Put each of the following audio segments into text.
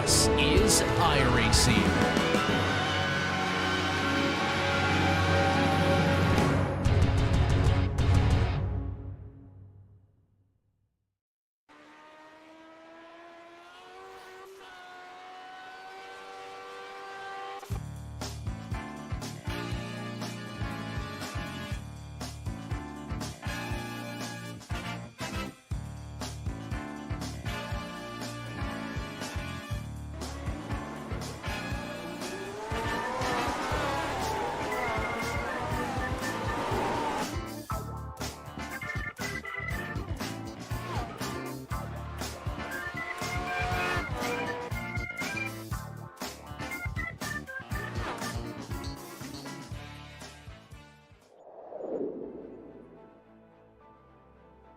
This is iRacing.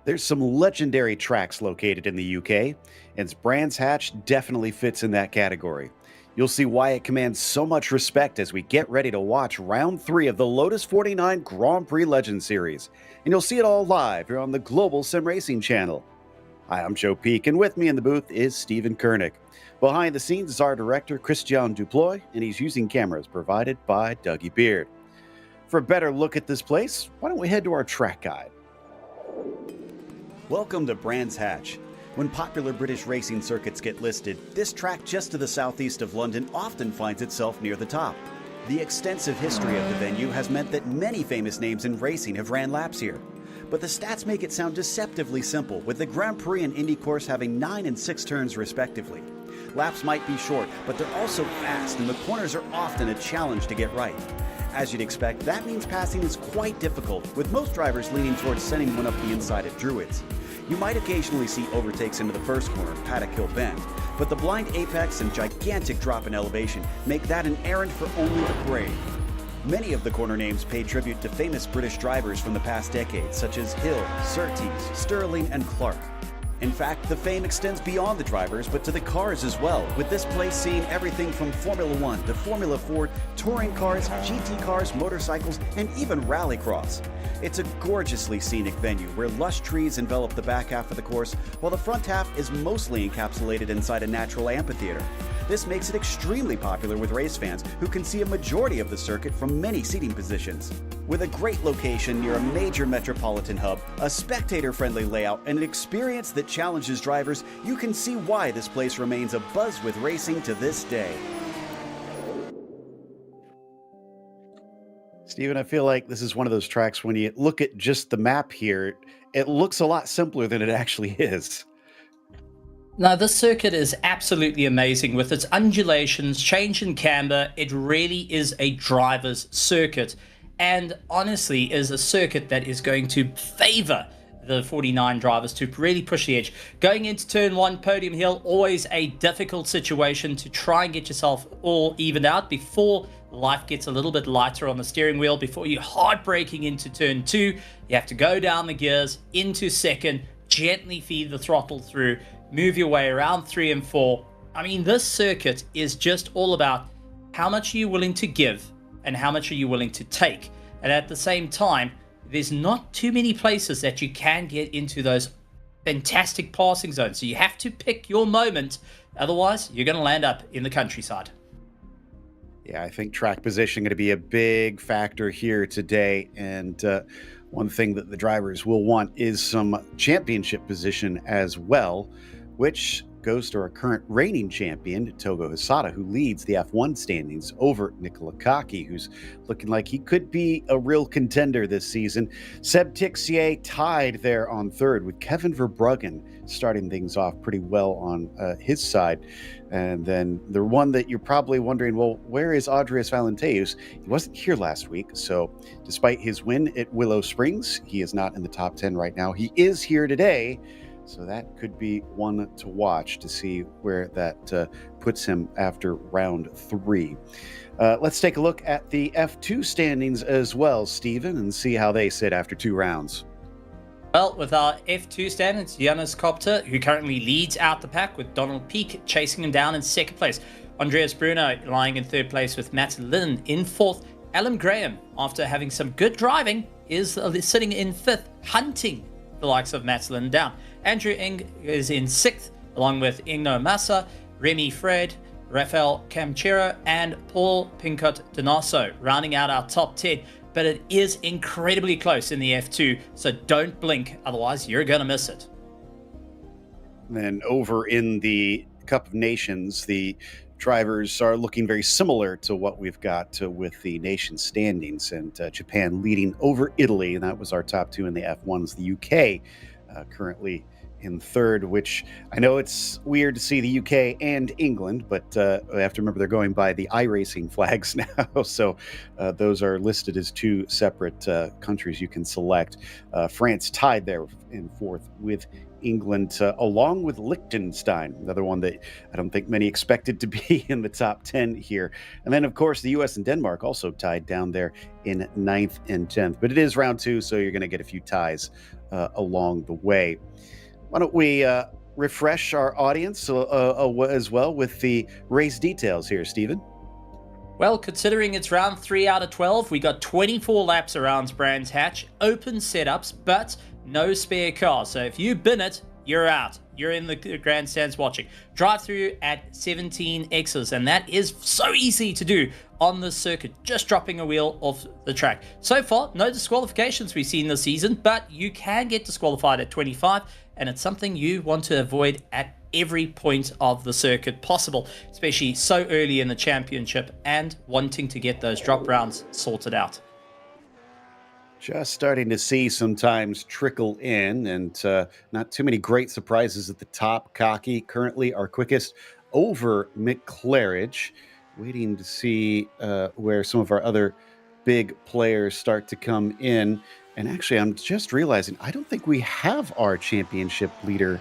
There's some legendary tracks located in the UK, and Brands Hatch definitely fits in that category. You'll see why it commands so much respect as we get ready to watch round 3 of the Lotus 49 Grand Prix Legend Series, and you'll see it all live here on the Global SimRacing Channel. Hi, I'm Joe Peak, and with me in the booth is Stephen Koenig. Behind the scenes is our director, Christian Duploy, and he's using cameras provided by Dougie Beard. For a better look at this place, why don't we head to our track guide. Welcome to Brands Hatch. When popular British racing circuits get listed, this track just to the southeast of London often finds itself near the top. The extensive history of the venue has meant that many famous names in racing have ran laps here. But the stats make it sound deceptively simple, with the Grand Prix and Indy course having 9 and 6 turns respectively. Laps might be short, but they're also fast, and the corners are often a challenge to get right. As you'd expect, that means passing is quite difficult, with most drivers leaning towards sending one up the inside at Druids. You might occasionally see overtakes into the first corner, Paddock Hill Bend, but the blind apex and gigantic drop in elevation make that an errand for only the brave. Many of the corner names pay tribute to famous British drivers from the past decades, such as Hill, Surtees, Sterling, and Clark. In fact, the fame extends beyond the drivers, but to the cars as well, with this place seeing everything from Formula One to Formula Ford, touring cars, GT cars, motorcycles, and even rallycross. It's a gorgeously scenic venue where lush trees envelop the back half of the course, while the front half is mostly encapsulated inside a natural amphitheater. This makes it extremely popular with race fans who can see a majority of the circuit from many seating positions. With a great location near a major metropolitan hub, a spectator-friendly layout, and an experience that challenges drivers, you can see why this place remains abuzz with racing to this day. Stephen, I feel like this is one of those tracks when you look at just the map here, it looks a lot simpler than it actually is. Now, this circuit is absolutely amazing with its undulations, change in camber. It really is a driver's circuit, and honestly is a circuit that is going to favor the 49 drivers to really push the edge. Going into turn 1, Podium Hill, always a difficult situation to try and get yourself all evened out before life gets a little bit lighter on the steering wheel. Before you hard braking into turn 2, you have to go down the gears into second, gently feed the throttle through, move your way around 3 and 4. I mean, this circuit is just all about how much are you willing to give and how much are you willing to take. And at the same time, there's not too many places that you can get into those fantastic passing zones. So you have to pick your moment. Otherwise, you're going to land up in the countryside. Yeah, I think track position going to be a big factor here today. And one thing that the drivers will want is some championship position as well, which goes to our current reigning champion, Togo Hisada, who leads the F1 standings over Nicola Kaki, who's looking like he could be a real contender this season. Seb Tixier tied there on third, with Kevin Verbruggen starting things off pretty well on his side. And then the one that you're probably wondering, well, where is Andreas Valenteus? He wasn't here last week, so despite his win at Willow Springs, he is not in the top 10 right now. He is here today, so that could be one to watch to see where that puts him after round 3. Let's take a look at the F2 standings as well, Stephen, and see how they sit after 2 rounds. Well, with our F2 standings, Jonas Kopter, who currently leads out the pack, with Donald Peak chasing him down in second place. Andreas Bruno lying in third place with Matt Lynn in fourth. Alan Graham, after having some good driving, is sitting in fifth, hunting the likes of Matt Lynn down. Andrew Ing is in sixth, along with Ingo Massa. Remy Fred, Rafael Camchero, and Paul Pincot Donoso, rounding out our top 10. But it is incredibly close in the F2, so don't blink, otherwise you're going to miss it. Then over in the Cup of Nations, the drivers are looking very similar to what we've got with the nation standings, and Japan leading over Italy, and that was our top two in the F1s. The UK currently in third, which I know it's weird to see the UK and England, but I have to remember they're going by the iRacing flags now, so those are listed as two separate countries you can select. France tied there in fourth with England, along with Liechtenstein, another one that I don't think many expected to be in the top 10 here. And then, of course, the U.S. and Denmark also tied down there in 9th and 10th. But it is round two, so you're going to get a few ties along the way. Why don't we refresh our audience as well with the race details here, Stephen? Well, considering it's round 3 out of 12, we got 24 laps around Brands Hatch, open setups, but no spare cars. So if you bin it, you're out. You're in the grandstands watching. Drive through at 17 X's, and that is so easy to do on the circuit, just dropping a wheel off the track. So far, no disqualifications we've seen this season, but you can get disqualified at 25, and it's something you want to avoid at every point of the circuit possible, especially so early in the championship and wanting to get those drop rounds sorted out. Just starting to see sometimes trickle in, and not too many great surprises at the top. Cocky currently our quickest over McClarridge. Waiting to see where some of our other big players start to come in. And actually, I'm just realizing I don't think we have our championship leader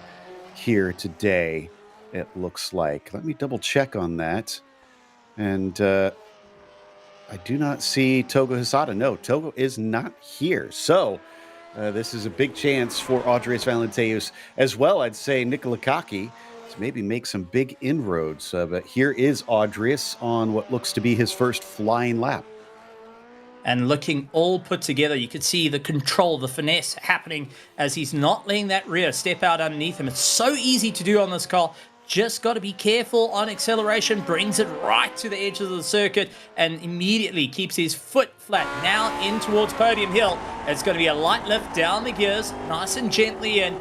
here today, it looks like. Let me double check on that. And I do not see Togo Hisada. No, Togo is not here. So this is a big chance for Audrius Valenteus as well. I'd say Nicola Kaki to maybe make some big inroads. But here is Audrius on what looks to be his first flying lap. And looking all put together, you could see the control, the finesse happening as he's not letting that rear step out underneath him. It's so easy to do on this car. Just got to be careful on acceleration, brings it right to the edge of the circuit and immediately keeps his foot flat. Now in towards Podium Hill. It's going to be a light lift down the gears, nice and gently in.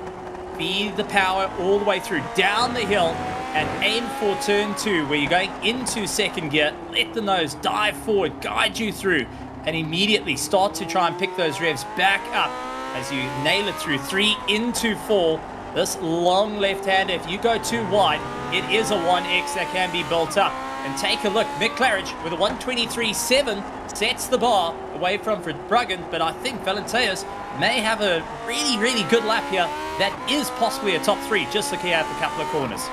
Feed the power all the way through, down the hill, and aim for turn 2, where you're going into second gear. Let the nose dive forward, guide you through, and immediately start to try and pick those revs back up as you nail it through 3 into 4. This long left-hander, if you go too wide, it is a 1X that can be built up. And take a look, McClarridge with a 1:23.7 sets the bar away from Verbruggen, but I think Valenteus may have a really, really good lap here. That is possibly a top 3, just looking at the couple of corners.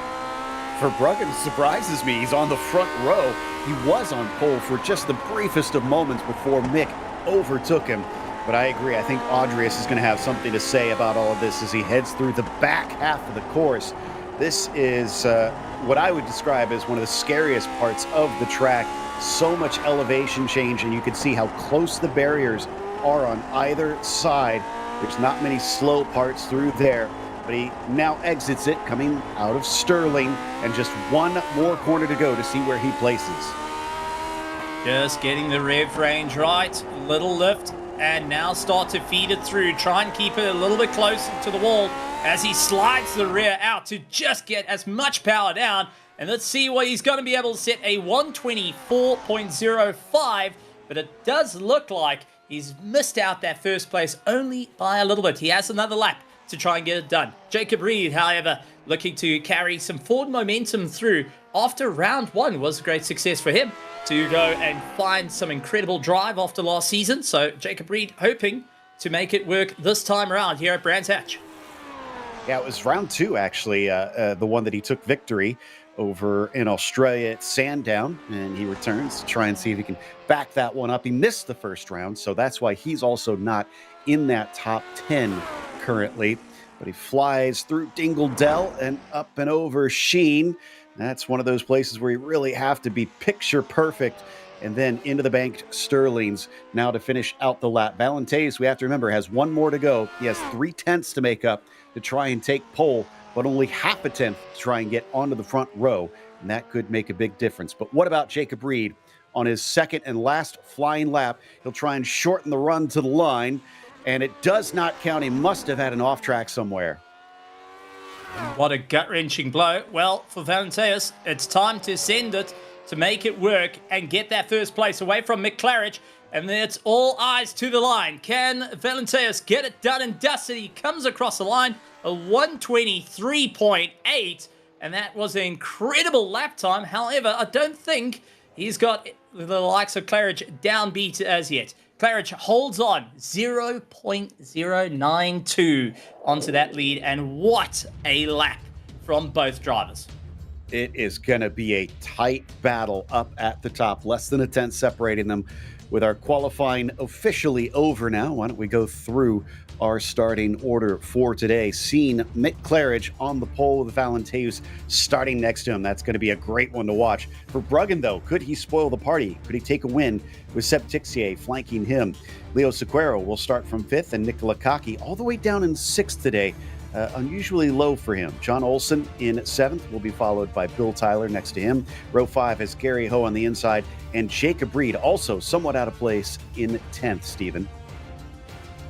Verbruggen surprises me. He's on the front row. He was on pole for just the briefest of moments before Mick overtook him. But I agree. I think Audrius is going to have something to say about all of this as he heads through the back half of the course. This is what I would describe as one of the scariest parts of the track. So much elevation change, and you can see how close the barriers are on either side. There's not many slow parts through there, but he now exits it coming out of Sterling, and just one more corner to go to see where he places. Just getting the rev range right, little lift, and now start to feed it through. Try and keep it a little bit closer to the wall as he slides the rear out to just get as much power down. And let's see what he's going to be able to set, a 1:24.05, but it does look like he's missed out that first place only by a little bit. He has another lap to try and get it done. Jacob Reed, however, looking to carry some forward momentum through after round 1 was a great success for him to go and find some incredible drive after last season. So Jacob Reed hoping to make it work this time around here at Brands Hatch. Yeah, it was round 2, actually, the one that he took victory over in Australia at Sandown, and he returns to try and see if he can back that one up. He missed the first round, so that's why he's also not in that top 10 currently. But he flies through Dingle Dell and up and over Sheen. That's one of those places where you really have to be picture perfect. And then into the banked Sterlings now to finish out the lap. Valenteus, we have to remember, has one more to go. He has 3/10 to make up to try and take pole but only half a tenth to try and get onto the front row, and that could make a big difference. But what about Jacob Reed? On his second and last flying lap, he'll try and shorten the run to the line, and it does not count. He must have had an off track somewhere. What a gut-wrenching blow. Well, for Valenteus, it's time to send it to make it work and get that first place away from Mick Claridge. And then it's all eyes to the line. Can Valenteus get it done and dusted? He comes across the line, a 1:23.8, and that was an incredible lap time. However, I don't think he's got the likes of Claridge downbeat as yet. Claridge holds on, 0.092 onto that lead, and what a lap from both drivers. It is going to be a tight battle up at the top, less than a tenth separating them. With our qualifying officially over now, why don't we go through our starting order for today? Seeing Mick Claridge on the pole with Valenteus starting next to him. That's going to be a great one to watch. For Bruggen, though, could he spoil the party? Could he take a win with Seb Tixier flanking him? Leo Sequeiro will start from 5th, and Nicola Kaki all the way down in 6th today. Unusually low for him. John Olsen in 7th will be followed by Bill Tyler next to him. Row 5 has Gary Ho on the inside, and Jacob Reed also somewhat out of place in 10th, Stephen.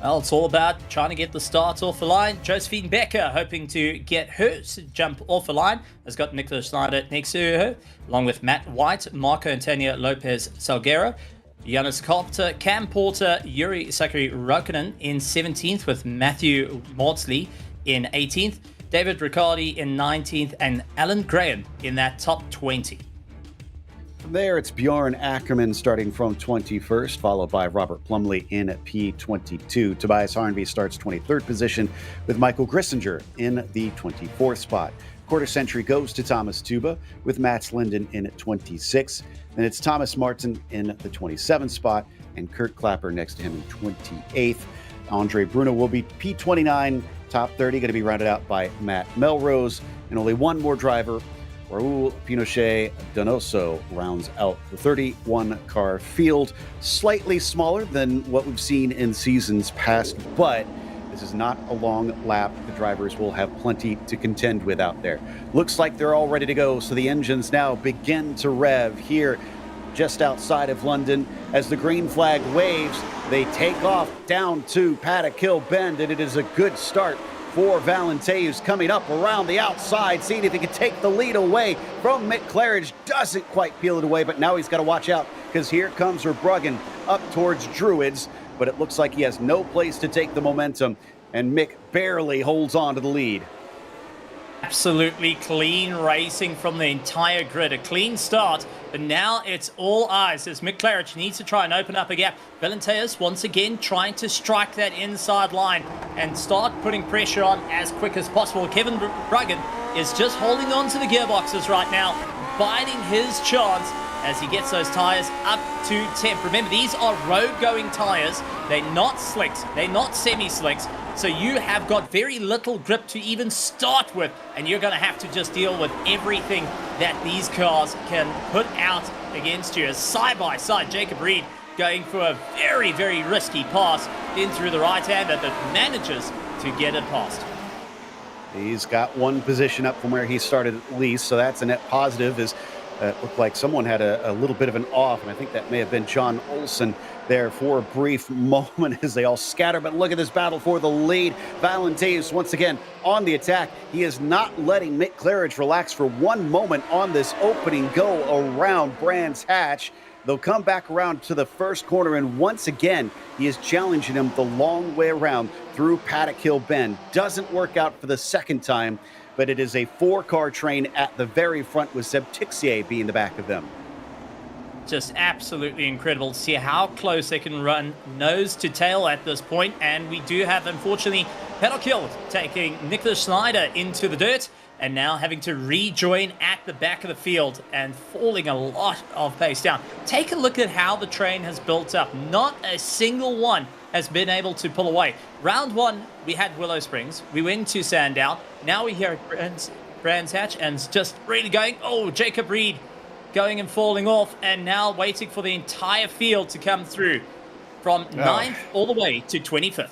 Well, it's all about trying to get the start off the line. Josephine Becker hoping to get her jump off the line. Has got Nicholas Schneider next to her, along with Matt White, Marco Antonio Lopez Salguero, Jonas Kopter, Cam Porter, Yuri Sakari Rokkanen in 17th with Matthew Maudsley in 18th, David Riccardi in 19th, and Alan Graham in that top 20. From there, it's Bjorn Ackerman starting from 21st, followed by Robert Plumley in P22. Tobias Harnby starts 23rd position with Michael Grissinger in the 24th spot. Quarter century goes to Thomas Tuba with Mats Linden in 26th. Then it's Thomas Martin in the 27th spot and Kurt Clapper next to him in 28th. Andre Bruno will be P29. Top 30 going to be rounded out by Matt Melrose, and only one more driver, Raul Pinochet Donoso, rounds out the 31-car field. Slightly smaller than what we've seen in seasons past, but this is not a long lap. The drivers will have plenty to contend with out there. Looks like they're all ready to go, so the engines now begin to rev here just outside of London. As the green flag waves, they take off down to Paddock Hill Bend, and it is a good start for Valenteus coming up around the outside, seeing if he can take the lead away from Mick Claridge. Doesn't quite peel it away, but now he's got to watch out because here comes Verbruggen up towards Druids, but it looks like he has no place to take the momentum, and Mick barely holds on to the lead. Absolutely clean racing from the entire grid. A clean start, but now it's all eyes as Mick Claridge needs to try and open up a gap. Valenteus once again trying to strike that inside line and start putting pressure on as quick as possible. Kevin Bruggen is just holding on to the gearboxes right now, biding his chance as he gets those tires up to temp. Remember, these are road-going tires. They're not slicks. They're not semi-slicks. So you have got very little grip to even start with, and you're going to have to just deal with everything that these cars can put out against you. Side by side, Jacob Reed going for a very, very risky pass in through the right-hander, but manages to get it past. He's got one position up from where he started at least, so that's a net positive. It looked like someone had a little bit of an off, and I think that may have been John Olsen there for a brief moment as they all scatter. But look at this battle for the lead. Valenteus once again on the attack. He is not letting Mick Claridge relax for one moment on this opening go around Brands Hatch. They'll come back around to the first corner, and once again, he is challenging him the long way around through Paddock Hill Bend. Doesn't work out for the second time, but it is a four-car train at the very front with Seb Tixier being the back of them. Just absolutely incredible to see how close they can run nose to tail at this point. And we do have, unfortunately, Paddock Hill taking Nicholas Schneider into the dirt and now having to rejoin at the back of the field and falling a lot of pace down. Take a look at how the train has built up. Not a single one has been able to pull away. Round one, we had Willow Springs. We went to Sandown. Now we're here at Brands Hatch and just really going, oh, Jacob Reed going and falling off, and now waiting for the entire field to come through from 9th all the way to 25th.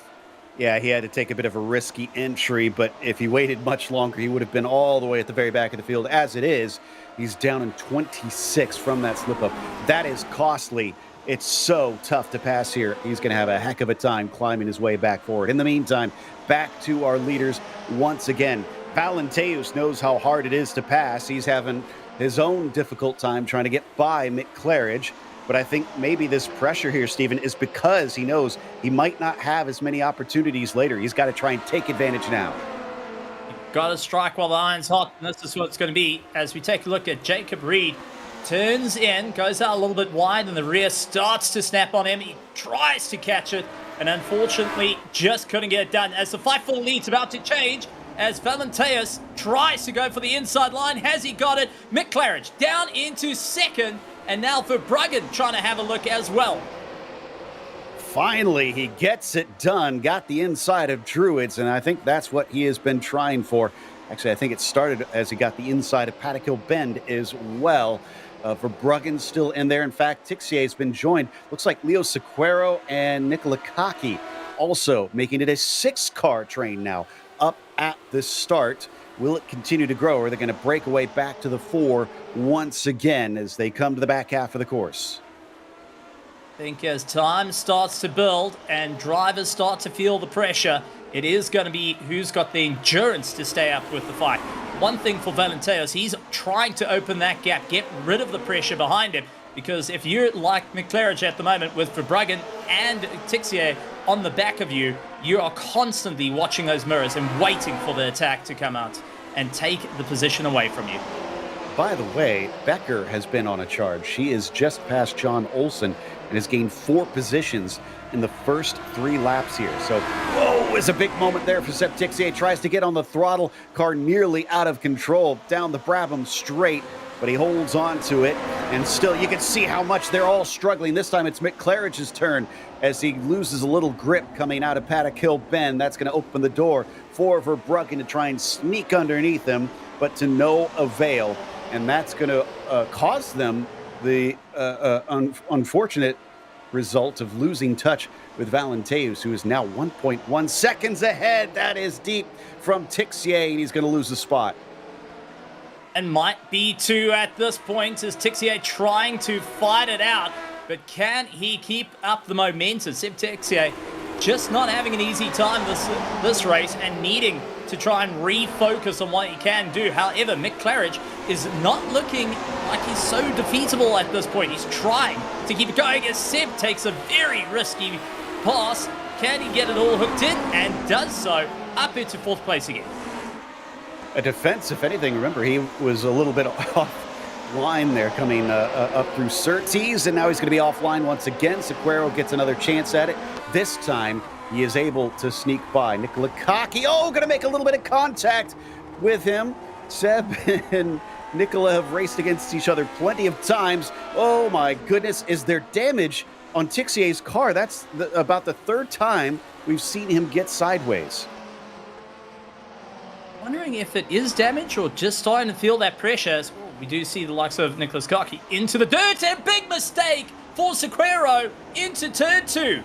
Yeah, he had to take a bit of a risky entry, but if he waited much longer, he would have been all the way at the very back of the field. As it is, he's down in 26 from that slip-up. That is costly. It's so tough to pass here. He's going to have a heck of a time climbing his way back forward. In the meantime, back to our leaders once again. Valenteus knows how hard it is to pass. He's having his own difficult time trying to get by Mick Claridge. But I think maybe this pressure here, Stephen, is because he knows he might not have as many opportunities later. He's got to try and take advantage now. Got to strike while the iron's hot, and this is what it's going to be as we take a look at Jacob Reed. Turns in, goes out a little bit wide, and the rear starts to snap on him. He tries to catch it, and unfortunately just couldn't get it done. As the 5-4 lead's about to change, as Valenteus tries to go for the inside line. Has he got it? Mick Claridge down into second. And now for Bruggen trying to have a look as well. Finally, he gets it done. Got the inside of Druids, and I think that's what he has been trying for. Actually, I think it started as he got the inside of Paddock Hill Bend as well. For Bruggen still in there. In fact, Tixier's been joined. Looks like Leo Sequeiro and Nicola Kaki also making it a 6-car train now up at the start. Will it continue to grow, or are they going to break away back to the 4 once again as they come to the back half of the course? I think as time starts to build and drivers start to feel the pressure, it is going to be who's got the endurance to stay up with the fight. One thing for Valenteus, he's trying to open that gap, get rid of the pressure behind him, because if you're like Mick Claridge at the moment with Verbruggen and Tixier on the back of you, you are constantly watching those mirrors and waiting for the attack to come out and take the position away from you. By the way, Becker has been on a charge. She is just past John Olsen and has gained 4 positions in the first 3 laps here. So, whoa, is a big moment there for Seb Tixier. Tries to get on the throttle. Car nearly out of control down the Brabham straight, but he holds on to it. And still, you can see how much they're all struggling. This time it's Mick Claridge's turn as he loses a little grip coming out of Paddock Hill Bend. That's going to open the door for Verbruggen to try and sneak underneath him, but to no avail. And that's going to cause them the unfortunate result of losing touch with Valenteus, who is now 1.1 seconds ahead. That is deep from Tixier, and he's going to lose the spot. And might be 2 at this point as Tixier trying to fight it out. But can he keep up the momentum? Seb Tixier just not having an easy time this race and needing to try and refocus on what he can do. However, Mick Claridge is not looking like he's so defeatable at this point. He's trying to keep it going as Seb takes a very risky pass. Can he get it all hooked in? And does so up into 4th place again. A defense, if anything. Remember, he was a little bit offline there coming up through Surtees, and now he's going to be offline once again. Sequeiro gets another chance at it. This time, he is able to sneak by. Nicola Kaki, going to make a little bit of contact with him. Seb and Nicola have raced against each other plenty of times. Oh my goodness, is there damage on Tixier's car? That's about the 3rd time we've seen him get sideways. Wondering if it is damage or just starting to feel that pressure. We do see the likes of Nicholas Kaki into the dirt, and big mistake for Sequeiro into turn 2.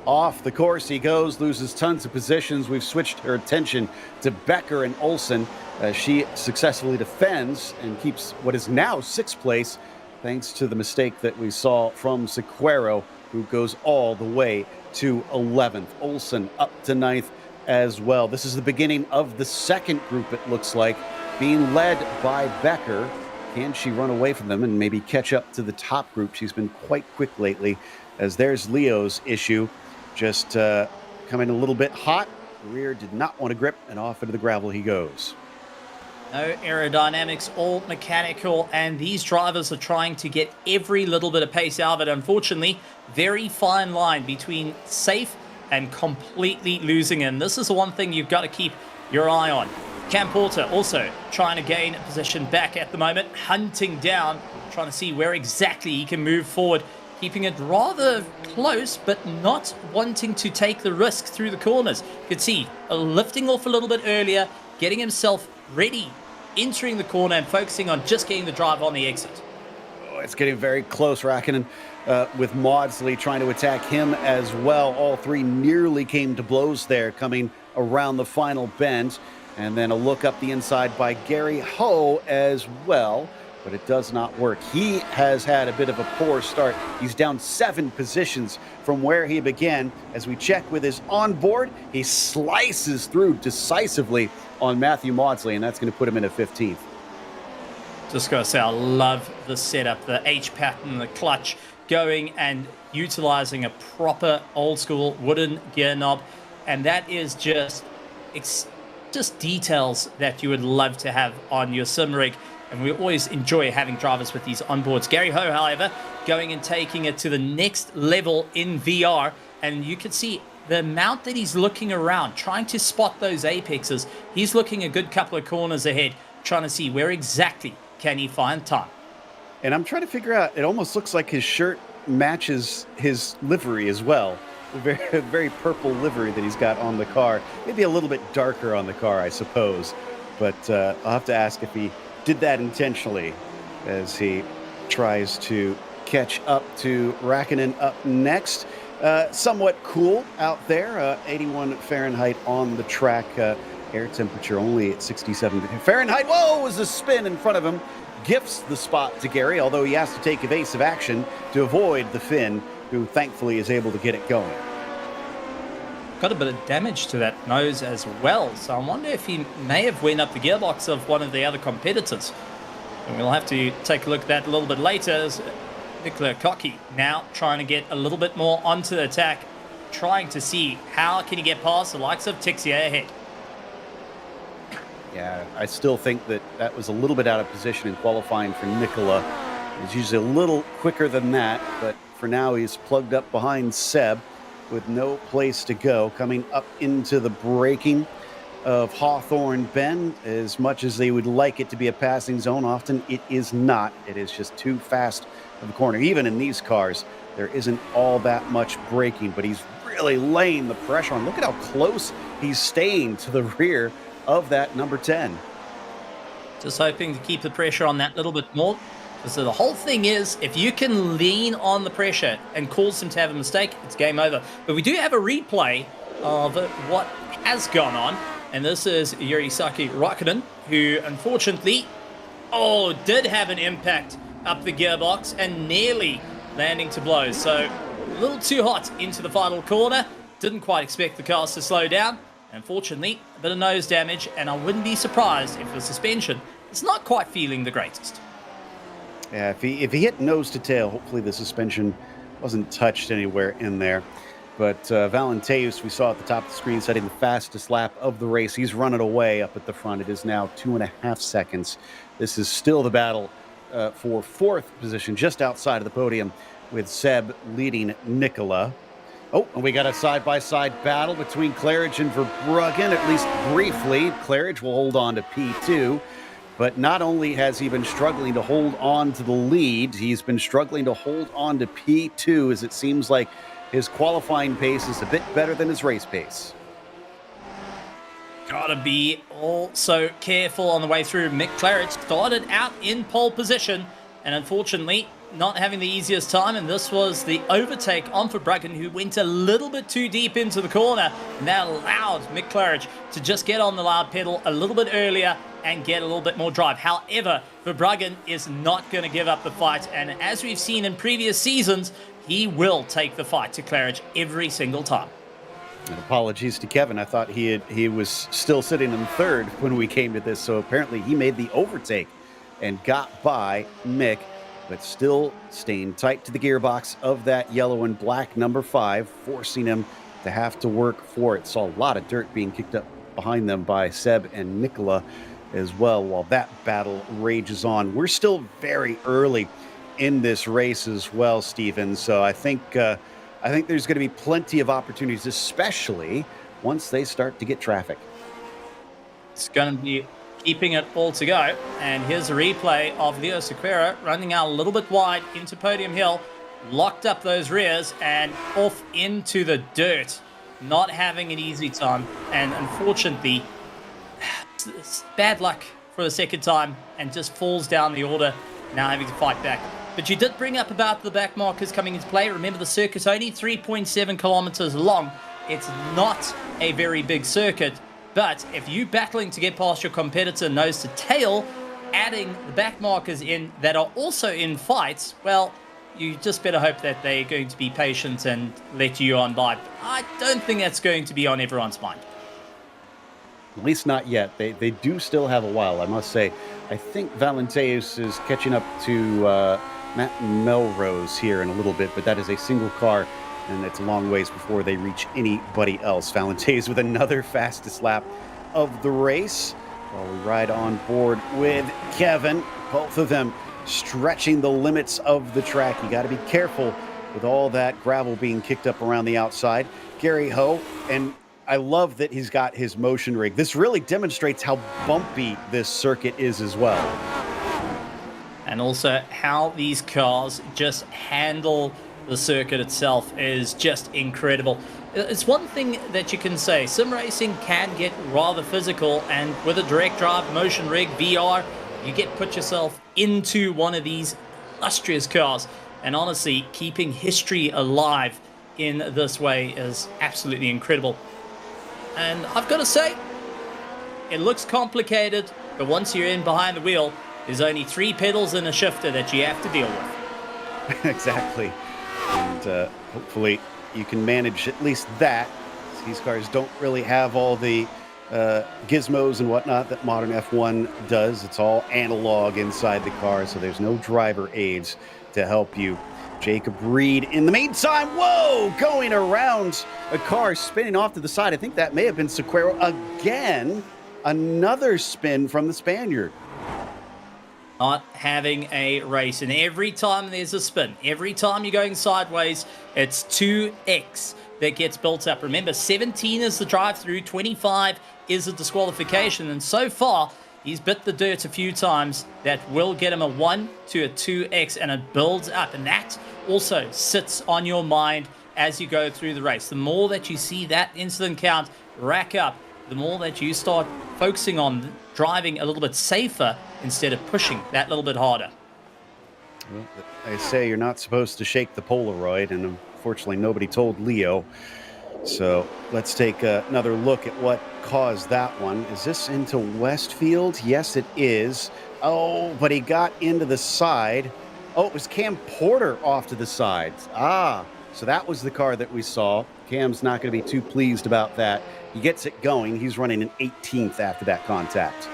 Off the course he goes, loses tons of positions. We've switched her attention to Becker and Olsen. She successfully defends and keeps what is now 6th place, thanks to the mistake that we saw from Sequeiro, who goes all the way to 11th. Olsen up to 9th as well. This is the beginning of the 2nd group, it looks like, being led by Becker. Can she run away from them and maybe catch up to the top group? She's been quite quick lately, as there's Leo's issue. Just coming a little bit hot. The rear did not want to grip, and off into the gravel he goes. No aerodynamics, all mechanical, and these drivers are trying to get every little bit of pace out of it. Unfortunately, very fine line between safe and completely losing in. This is the one thing you've got to keep your eye on. Cam Porter also trying to gain a position back at the moment, hunting down, trying to see where exactly he can move forward, keeping it rather close, but not wanting to take the risk through the corners. You can see lifting off a little bit earlier, getting himself ready, entering the corner and focusing on just getting the drive on the exit. it's getting very close. Raikkonen with Maudsley trying to attack him as well. All three nearly came to blows there, coming around the final bend. And then a look up the inside by Gary Ho as well, but it does not work. He has had a bit of a poor start. He's down 7 positions from where he began. As we check with his onboard, he slices through decisively on Matthew Maudsley, and that's going to put him in at 15th. Just gotta say, I love the setup, the H pattern, the clutch, going and utilizing a proper old school wooden gear knob, and that is just details that you would love to have on your sim rig. And we always enjoy having drivers with these onboards. Gary Ho, however, going and taking it to the next level in VR, and you can see the amount that he's looking around, trying to spot those apexes. He's looking a good couple of corners ahead, trying to see where exactly can he find time. And I'm trying to figure out, it almost looks like his shirt matches his livery as well. A very purple livery that he's got on the car. Maybe a little bit darker on the car, I suppose. But I'll have to ask if he did that intentionally as he tries to catch up to Raikkonen up next. Somewhat cool out there, 81 Fahrenheit on the track. Air temperature only at 67 Fahrenheit. Whoa, was a spin in front of him. Gifts the spot to Gary, although he has to take evasive action to avoid the Finn, who thankfully is able to get it going. Got a bit of damage to that nose as well, so I wonder if he may have went up the gearbox of one of the other competitors. And we'll have to take a look at that a little bit later, as Nicola Cocky now trying to get a little bit more onto the attack, trying to see how can he get past the likes of Tixia ahead. Yeah, I still think that was a little bit out of position in qualifying for Nicola. He's usually a little quicker than that, but for now he's plugged up behind Seb with no place to go. Coming up into the braking of Hawthorne Bend, as much as they would like it to be a passing zone, often it is not. It is just too fast of a corner. Even in these cars, there isn't all that much braking, but he's really laying the pressure on. Look at how close he's staying to the rear of that number 10. Just hoping to keep the pressure on that little bit more. So the whole thing is, if you can lean on the pressure and cause him to have a mistake, it's game over. But we do have a replay of what has gone on, and this is Yurisaki Raikkonen, who unfortunately, did have an impact up the gearbox and nearly landing to blows. So a little too hot into the final corner. Didn't quite expect the cars to slow down. Unfortunately, a bit of nose damage, and I wouldn't be surprised if the suspension is not quite feeling the greatest. Yeah, if he hit nose to tail, hopefully the suspension wasn't touched anywhere in there. But Valenteus, we saw at the top of the screen, setting the fastest lap of the race. He's running away up at the front. It is now 2.5 seconds. This is still the battle for 4th position, just outside of the podium, with Seb leading Nicola. Oh, and we got a side-by-side battle between Claridge and Verbruggen, at least briefly. Claridge will hold on to P2. But not only has he been struggling to hold on to the lead, he's been struggling to hold on to P2, as it seems like his qualifying pace is a bit better than his race pace. Gotta be also careful on the way through. Mick Claridge started out in pole position, and unfortunately not having the easiest time, and this was the overtake on Verbruggen, who went a little bit too deep into the corner, and that allowed Mick Claridge to just get on the loud pedal a little bit earlier and get a little bit more drive. However, Verbruggen is not going to give up the fight, and as we've seen in previous seasons, he will take the fight to Claridge every single time. And apologies to Kevin. I thought he was still sitting in 3rd when we came to this, so apparently he made the overtake and got by Mick, but still staying tight to the gearbox of that yellow and black number 5, forcing him to have to work for it. Saw a lot of dirt being kicked up behind them by Seb and Nicola as well, while that battle rages on. We're still very early in this race as well, Stephen, so I think there's going to be plenty of opportunities, especially once they start to get traffic. It's going to be keeping it all to go, and here's a replay of Leo Sequeira running out a little bit wide into Podium Hill, locked up those rears and off into the dirt, not having an easy time, and unfortunately it's bad luck for the second time and just falls down the order, now having to fight back. But you did bring up about the back markers coming into play. Remember, the circuit's only 3.7 kilometers long. It's not a very big circuit, but if you're battling to get past your competitor nose to tail, adding the back markers in that are also in fights, well, you just better hope that they're going to be patient and let you on by. I don't think that's going to be on everyone's mind. At least not yet. They do still have a while, I must say. I think Valenteus is catching up to Matt Melrose here in a little bit, but that is a single car, and it's a long ways before they reach anybody else. Valenteus with another fastest lap of the race. While we ride on board with Kevin, both of them stretching the limits of the track. You got to be careful with all that gravel being kicked up around the outside. Gary Ho, and I love that he's got his motion rig. This really demonstrates how bumpy this circuit is as well. And also how these cars just handle the circuit itself is just incredible. It's one thing that you can say, sim racing can get rather physical, and with a direct drive motion rig VR, you put yourself into one of these illustrious cars. And honestly, keeping history alive in this way is absolutely incredible. And I've got to say, it looks complicated, but once you're in behind the wheel, there's only 3 pedals and a shifter that you have to deal with. Exactly. And hopefully you can manage at least that. These cars don't really have all the gizmos and whatnot that modern F1 does. It's all analog inside the car, so there's no driver aids to help you. Jacob Reed in the meantime, whoa, going around a car, spinning off to the side. I think that may have been Sequeiro again. Another spin from the Spaniard. Not having a race, and every time there's a spin, every time you're going sideways, it's 2x that gets built up. Remember, 17 is the drive-through, 25 is a disqualification, and so far he's bit the dirt a few times. That will get him a 1 to a 2x, and it builds up, and that also sits on your mind as you go through the race. The more that you see that incident count rack up, the more that you start focusing on driving a little bit safer instead of pushing that little bit harder. Well, I say you're not supposed to shake the Polaroid, and unfortunately nobody told Leo. So let's take another look at what caused that one. Is this into Westfield? Yes, it is. Oh, but he got into the side. Oh, it was Cam Porter off to the side. So that was the car that we saw. Cam's not going to be too pleased about that. He gets it going. He's running an 18th after that contact.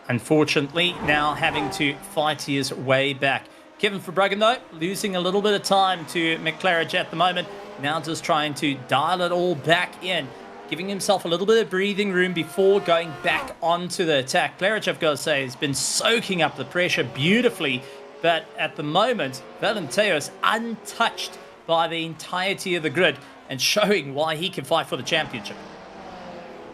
Unfortunately, now having to fight his way back. Kevin Verbruggen, though, losing a little bit of time to McClarridge at the moment. Now just trying to dial it all back in, giving himself a little bit of breathing room before going back onto the attack. Claridge, I've got to say, has been soaking up the pressure beautifully, but at the moment, Valenteos untouched by the entirety of the grid and showing why he can fight for the championship.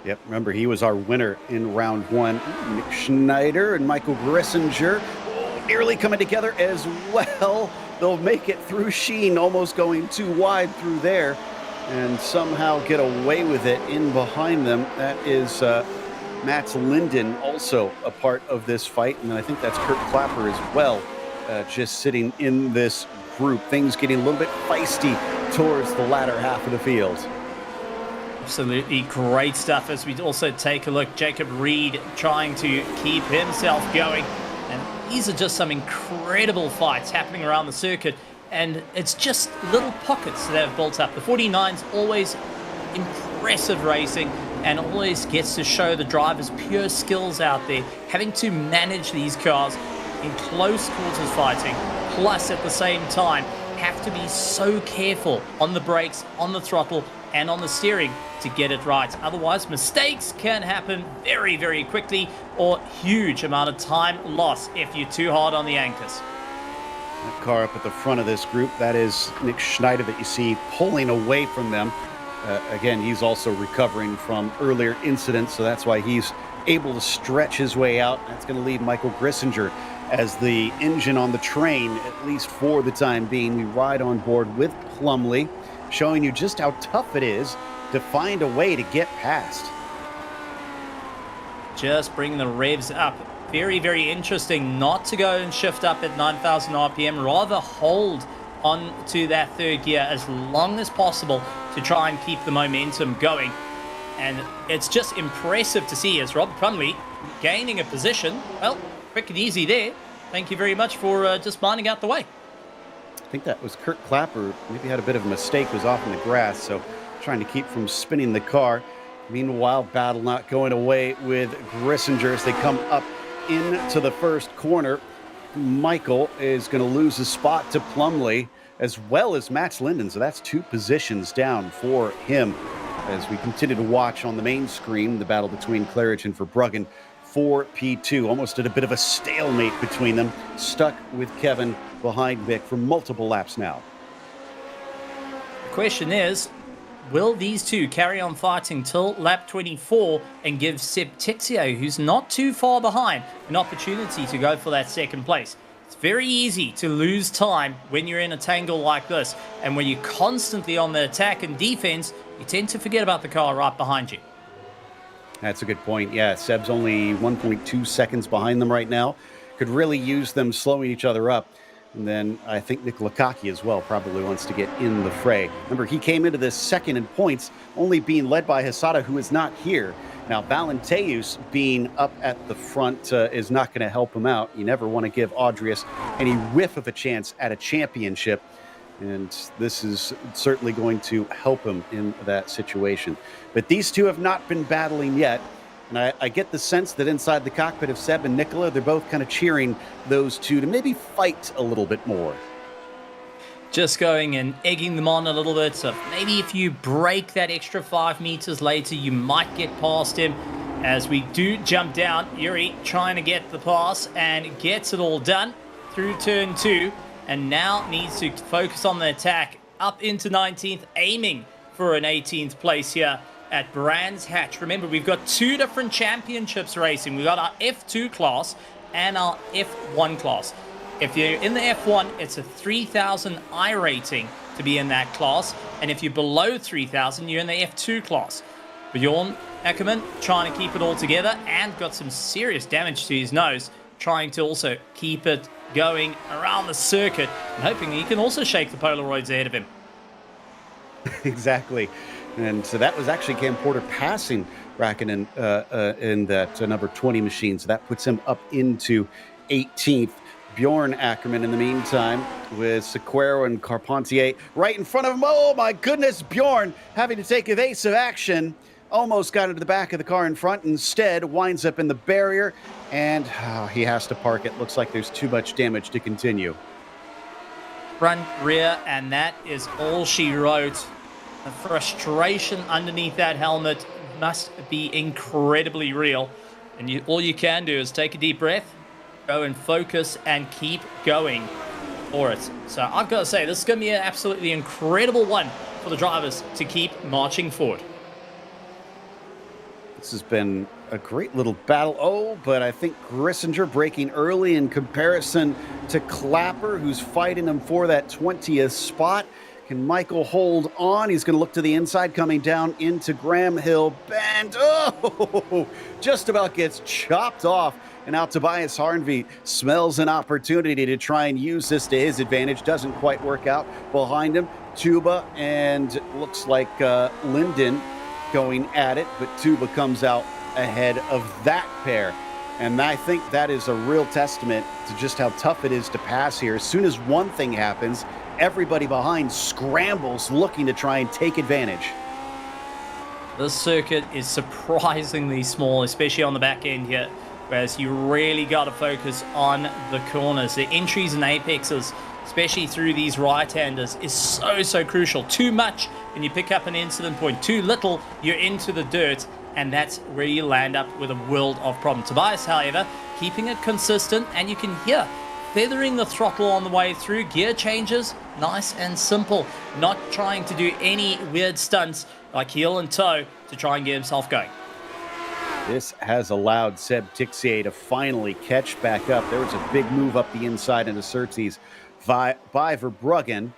Yep, remember, he was our winner in round 1. Nick Schneider and Michael Grissinger nearly coming together as well. They'll make it through Sheen, almost going too wide through there, and somehow get away with it in behind them. That is Mats Linden, also a part of this fight, and I think that's Kurt Clapper as well, just sitting in this group. Things getting a little bit feisty towards the latter half of the field. Absolutely great stuff as we also take a look. Jacob Reed trying to keep himself going. And these are just some incredible fights happening around the circuit. And it's just little pockets that have built up. The 49's always impressive racing and always gets to show the drivers' pure skills out there. Having to manage these cars in close quarters fighting, plus at the same time have to be so careful on the brakes, on the throttle, and on the steering to get it right. Otherwise, mistakes can happen very, very quickly, or huge amount of time lost if you're too hard on the anchors. That car up at the front of this group, that is Nick Schneider that you see pulling away from them. Again, he's also recovering from earlier incidents, so that's why he's able to stretch his way out. That's going to leave Michael Grissinger as the engine on the train, at least for the time being. We ride on board with Plumley, showing you just how tough it is to find a way to get past. Just bring the revs up very, very interesting not to go and shift up at 9,000 RPM, rather hold on to that third gear as long as possible to try and keep the momentum going. And it's just impressive to see as Rob Crumley gaining a position. Well, quick and easy there. Thank you very much for just minding out the way. I think that was Kurt Clapper. Maybe had a bit of a mistake, was off in the grass, so trying to keep from spinning the car. Meanwhile, battle not going away with Grissinger as they come up into the first corner. Michael is going to lose his spot to Plumley, as well as Max Linden, so that's 2 positions down for him. As we continue to watch on the main screen, the battle between Claridge and Verbruggen for P2. Almost at a bit of a stalemate between them, stuck with Kevin behind Mick for multiple laps now. The question is, will these two carry on fighting till lap 24 and give Seb Tixier, who's not too far behind, an opportunity to go for that second place? It's very easy to lose time when you're in a tangle like this, and when you're constantly on the attack and defense, you tend to forget about the car right behind you. That's a good point. Yeah, Seb's only 1.2 seconds behind them right now. Could really use them slowing each other up. And then I think Nick Lakaki as well probably wants to get in the fray. Remember, he came into this second in points, only being led by Hisada, who is not here. Now, Valenteus being up at the front is not going to help him out. You never want to give Audrius any whiff of a chance at a championship. And this is certainly going to help him in that situation. But these two have not been battling yet. And I get the sense that inside the cockpit of Seb and Nicola, they're both kind of cheering those two to maybe fight a little bit more. Just going and egging them on a little bit. So maybe if you break that extra 5 meters later, you might get past him. As we do jump down, Yuri trying to get the pass and gets it all done through turn 2. And now needs to focus on the attack up into 19th, aiming for an 18th place here at Brands Hatch. Remember, we've got 2 different championships racing. We've got our F2 class and our F1 class. If you're in the F1, it's a 3,000 I rating to be in that class. And if you're below 3,000, you're in the F2 class. Bjorn Ackerman trying to keep it all together and got some serious damage to his nose, trying to also keep it going around the circuit and hoping he can also shake the Polaroids ahead of him. Exactly. And so that was actually Cam Porter passing Rakkinen in that number 20 machine. So that puts him up into 18th. Bjorn Ackerman in the meantime with Sequeiro and Carpentier right in front of him. Oh my goodness, Bjorn having to take evasive action. Almost got into the back of the car in front. Instead, winds up in the barrier, and he has to park it. Looks like there's too much damage to continue. Front, rear, and that is all she wrote. The frustration underneath that helmet must be incredibly real. And all you can do is take a deep breath, go and focus, and keep going for it. So I've got to say, this is going to be an absolutely incredible one for the drivers to keep marching forward. This has been a great little battle. Oh, but I think Grissinger breaking early in comparison to Clapper, who's fighting him for that 20th spot. Can Michael hold on? He's going to look to the inside, coming down into Graham Hill Bend. Oh, just about gets chopped off. And now Tobias Harnvey smells an opportunity to try and use this to his advantage. Doesn't quite work out. Behind him, Tuba and looks like Linden going at it, but Tuba comes out ahead of that pair. And I think that is a real testament to just how tough it is to pass here. As soon as one thing happens, everybody behind scrambles looking to try and take advantage. This circuit is surprisingly small, especially on the back end here, whereas you really got to focus on the corners. The entries and apexes, especially through these right-handers, is so crucial. Too much and you pick up an incident point. Too little, you're into the dirt, and that's where you land up with a world of problem. Tobias, however, keeping it consistent, and you can hear feathering the throttle on the way through. Gear changes, nice and simple. Not trying to do any weird stunts like heel and toe to try and get himself going. This has allowed Seb Tixier to finally catch back up. There was a big move up the inside into Surtees by Verbruggen.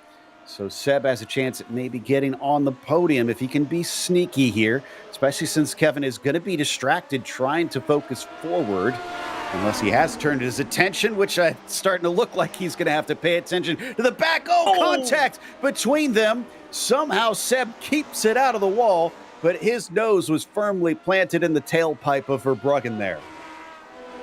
So Seb has a chance at maybe getting on the podium if he can be sneaky here, especially since Kevin is going to be distracted trying to focus forward. Unless he has turned his attention, which it's starting to look like he's going to have to pay attention to the back. Oh, contact between them. Somehow Seb keeps it out of the wall, but his nose was firmly planted in the tailpipe of Verbruggen there.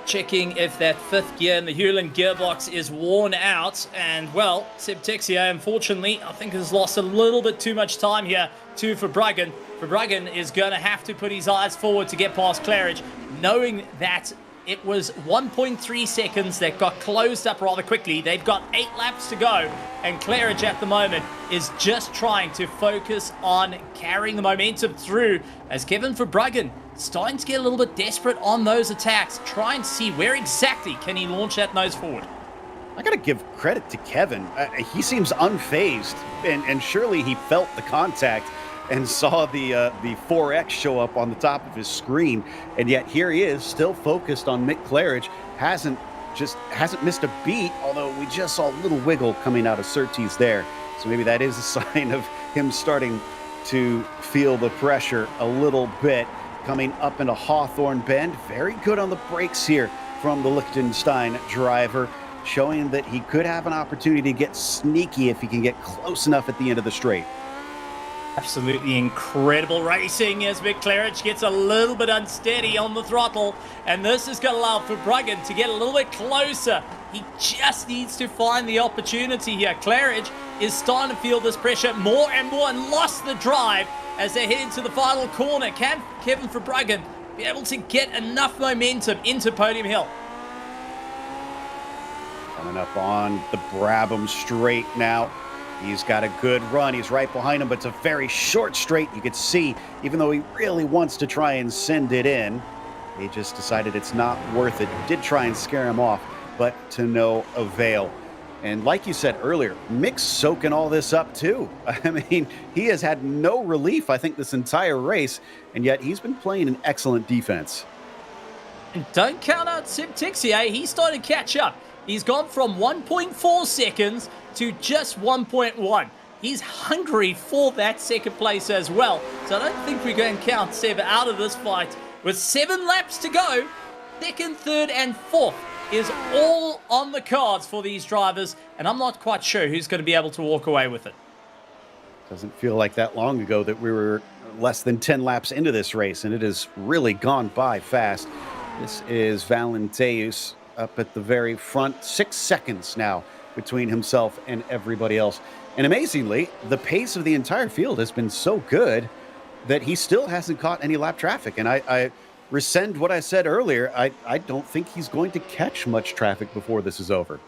Checking if that fifth gear in the Hewland gearbox is worn out. And, well, Seb Texier, unfortunately, I think has lost a little bit too much time here to Verbruggen. Verbruggen is going to have to put his eyes forward to get past Claridge, knowing that it was 1.3 seconds that got closed up rather quickly. They've got 8 laps to go, and Claridge at the moment is just trying to focus on carrying the momentum through, as Kevin Verbruggen starting to get a little bit desperate on those attacks, trying to see where exactly can he launch that nose forward. I got to give credit to Kevin. He seems unfazed, and surely he felt the contact and saw the 4X show up on the top of his screen, and yet here he is, still focused on Mick Claridge. Hasn't missed a beat, although we just saw a little wiggle coming out of Surtees there. So maybe that is a sign of him starting to feel the pressure a little bit. Coming up into Hawthorne Bend, very good on the brakes here from the Liechtenstein driver, showing that he could have an opportunity to get sneaky if he can get close enough at the end of the straight. Absolutely incredible racing as Mick Claridge gets a little bit unsteady on the throttle, and this is going to allow Verbruggen to get a little bit closer. He just needs to find the opportunity here. Claridge is starting to feel this pressure more and more and lost the drive as they head into the final corner. Can Kevin Verbruggen be able to get enough momentum into Podium Hill? Coming up on the Brabham straight now. He's got a good run. He's right behind him, but it's a very short straight. You can see, even though he really wants to try and send it in, he just decided it's not worth it. Did try and scare him off, but to no avail. And like you said earlier, Mick's soaking all this up too. I mean, he has had no relief, I think, this entire race, and yet he's been playing an excellent defense. And don't count out Seb Texier. He's starting to catch up. He's gone from 1.4 seconds to just 1.1. He's hungry for that second place as well. So I don't think we're going to count Seb out of this fight. With 7 laps to go, second, third, and fourth is all on the cards for these drivers, and I'm not quite sure who's going to be able to walk away with it. Doesn't feel like that long ago that we were less than 10 laps into this race, and it has really gone by fast. This is Valenteus up at the very front, 6 seconds now between himself and everybody else. And amazingly, the pace of the entire field has been so good that he still hasn't caught any lap traffic. And I rescind what I said earlier. I don't think he's going to catch much traffic before this is over.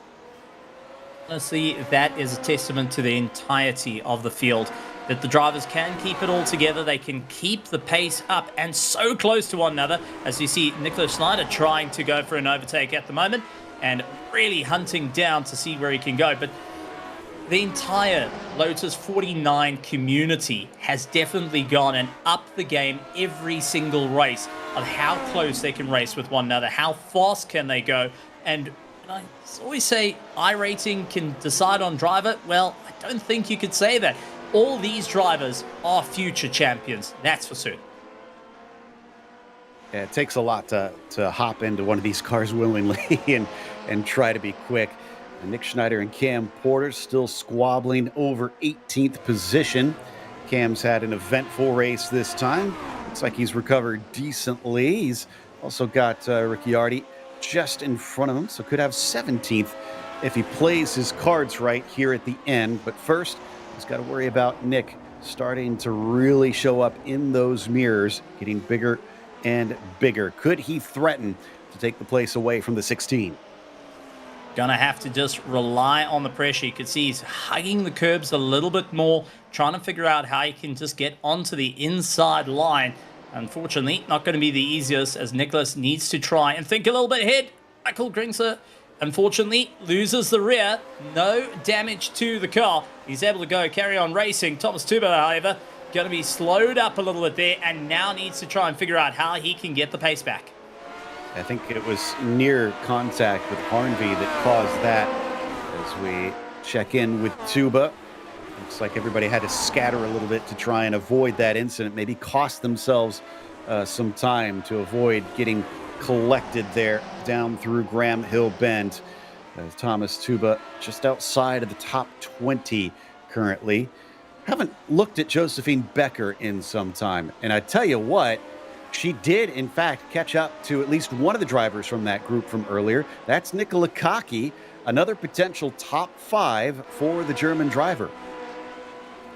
Honestly, that is a testament to the entirety of the field, that the drivers can keep it all together. They can keep the pace up and so close to one another, as you see Nicholas Schneider trying to go for an overtake at the moment and really hunting down to see where he can go. But the entire Lotus 49 community has definitely gone and upped the game every single race of how close they can race with one another, how fast can they go. And I always say iRacing can decide on driver. Well, I don't think you could say that. All these drivers are future champions, that's for certain. Yeah, it takes a lot to hop into one of these cars willingly and try to be quick. And Nick Schneider and Cam Porter still squabbling over 18th position. Cam's had an eventful race this time. Looks like he's recovered decently. He's also got Ricciardi just in front of him, so could have 17th if he plays his cards right here at the end. But first, he's got to worry about Nick starting to really show up in those mirrors, getting bigger and bigger. Could he threaten to take the place away from the 16? Gonna have to just rely on the pressure. You can see he's hugging the curbs a little bit more, trying to figure out how he can just get onto the inside line. Unfortunately, not going to be the easiest, as Nicholas needs to try and think a little bit ahead. Michael Gringsler, unfortunately, loses the rear. No damage to the car. He's able to carry on racing. Thomas Tuber, however, going to be slowed up a little bit there, and now needs to try and figure out how he can get the pace back. I think it was near contact with Harnby that caused that. As we check in with Tuba, looks like everybody had to scatter a little bit to try and avoid that incident, maybe cost themselves some time to avoid getting collected there down through Graham Hill Bend. Thomas Tuba just outside of the top 20 currently. Haven't looked at Josephine Becker in some time. And I tell you what, she did, in fact, catch up to at least one of the drivers from that group from earlier. That's Nicola Kaki, another potential top 5 for the German driver.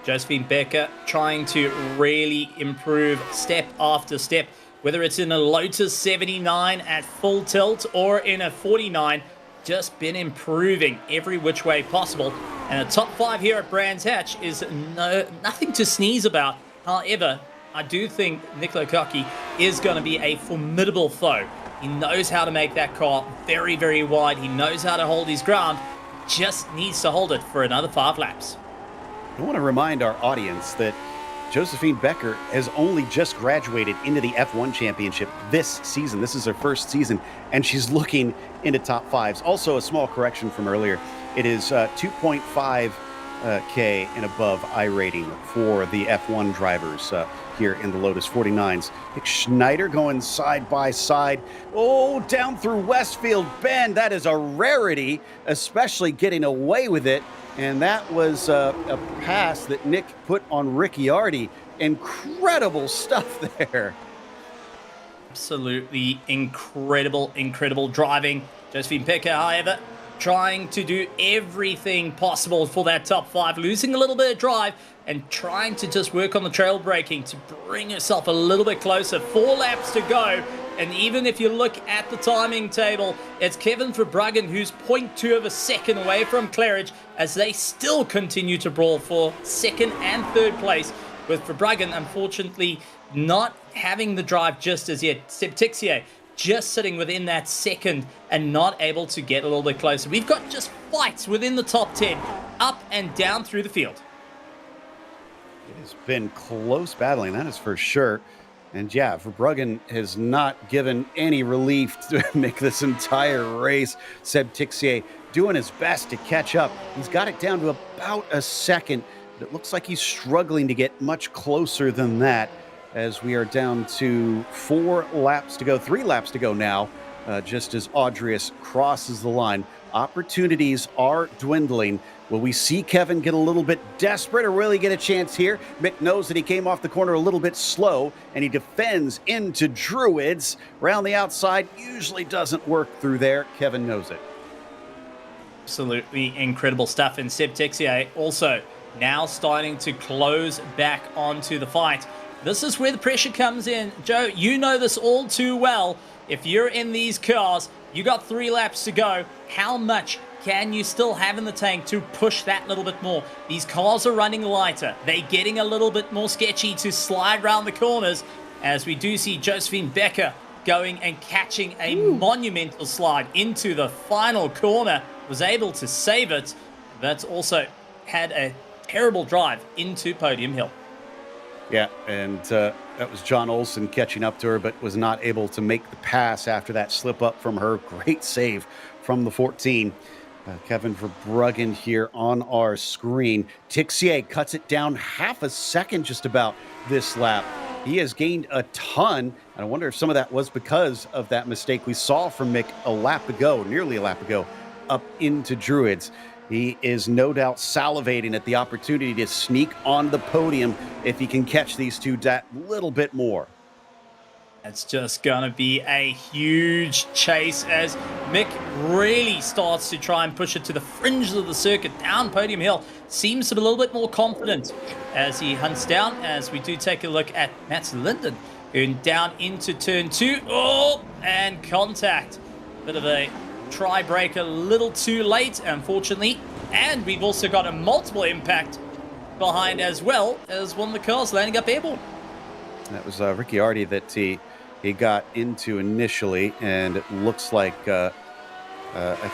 Josephine Becker trying to really improve step after step, whether it's in a Lotus 79 at full tilt or in a 49, just been improving every which way possible. And a top 5 here at Brands Hatch is nothing to sneeze about. However, I do think Nicola Kaki is going to be a formidable foe. He knows how to make that car very, very wide. He knows how to hold his ground. Just needs to hold it for another 5 laps. I want to remind our audience that Josephine Becker has only just graduated into the F1 championship this season. This is her first season, and she's looking into top 5s. Also, a small correction from earlier. It is 2.5 K and above iRating for the F1 drivers here in the Lotus 49s. Nick Schneider going side by side. Oh, down through Westfield Bend. That is a rarity, especially getting away with it. And that was a pass that Nick put on Ricciardi. Incredible stuff there. Absolutely incredible driving. Josephine Becker, however, trying to do everything possible for that top 5, losing a little bit of drive and trying to just work on the trail braking to bring herself a little bit closer. 4 laps to go. And even if you look at the timing table, it's Kevin Verbruggen who's 0.2 of a second away from Claridge as they still continue to brawl for 2nd and 3rd place, with Verbruggen unfortunately not having the drive just as yet. Seb Tixier just sitting within that 2nd and not able to get a little bit closer. We've got just fights within the top 10, up and down through the field. It has been close battling, that is for sure. And yeah, Verbruggen has not given any relief to make this entire race. Seb Tixier doing his best to catch up. He's got it down to about a second, but it looks like he's struggling to get much closer than that as we are down to 4 laps to go, 3 laps to go now, just as Audrius crosses the line. Opportunities are dwindling. Will we see Kevin get a little bit desperate or really get a chance here? Mick knows that he came off the corner a little bit slow, and he defends into Druids. Around the outside, usually doesn't work through there. Kevin knows it. Absolutely incredible stuff. And Seb Tixier also now starting to close back onto the fight. This is where the pressure comes in. Joe, you know this all too well. If you're in these cars, you got 3 laps to go. How much can you still have in the tank to push that little bit more? These cars are running lighter. They're getting a little bit more sketchy to slide around the corners, as we do see Josephine Becker going and catching a monumental slide into the final corner. Was able to save it. That's also had a terrible drive into Podium Hill. Yeah, and that was John Olsen catching up to her, but was not able to make the pass after that slip up from her. Great save from the 14. Kevin Verbruggen here on our screen. Tixier cuts it down half a second just about this lap. He has gained a ton, and I wonder if some of that was because of that mistake we saw from Mick a lap ago, nearly a lap ago, up into Druids. He is no doubt salivating at the opportunity to sneak on the podium if he can catch these two that little bit more. It's just going to be a huge chase as Mick really starts to try and push it to the fringes of the circuit down Podium Hill. Seems to be a little bit more confident as he hunts down, as we do take a look at Mats Linden going down into turn 2. Oh, and contact. Bit of a try break a little too late, unfortunately. And we've also got a multiple impact behind as well as one of the cars landing up airborne. That was Ricciardi that he got into initially, and it looks like I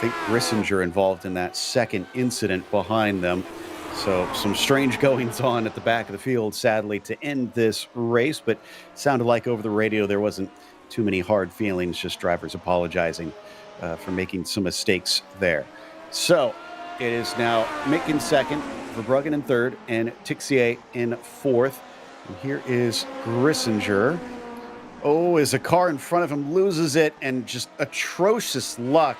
think Grissinger involved in that second incident behind them. So some strange goings on at the back of the field, sadly, to end this race, but it sounded like over the radio there wasn't too many hard feelings, just drivers apologizing for making some mistakes there. So it is now Mick in second, Verbruggen in third, and Tixier in fourth. And here is Grissinger Oh, as a car in front of him loses it, and just atrocious luck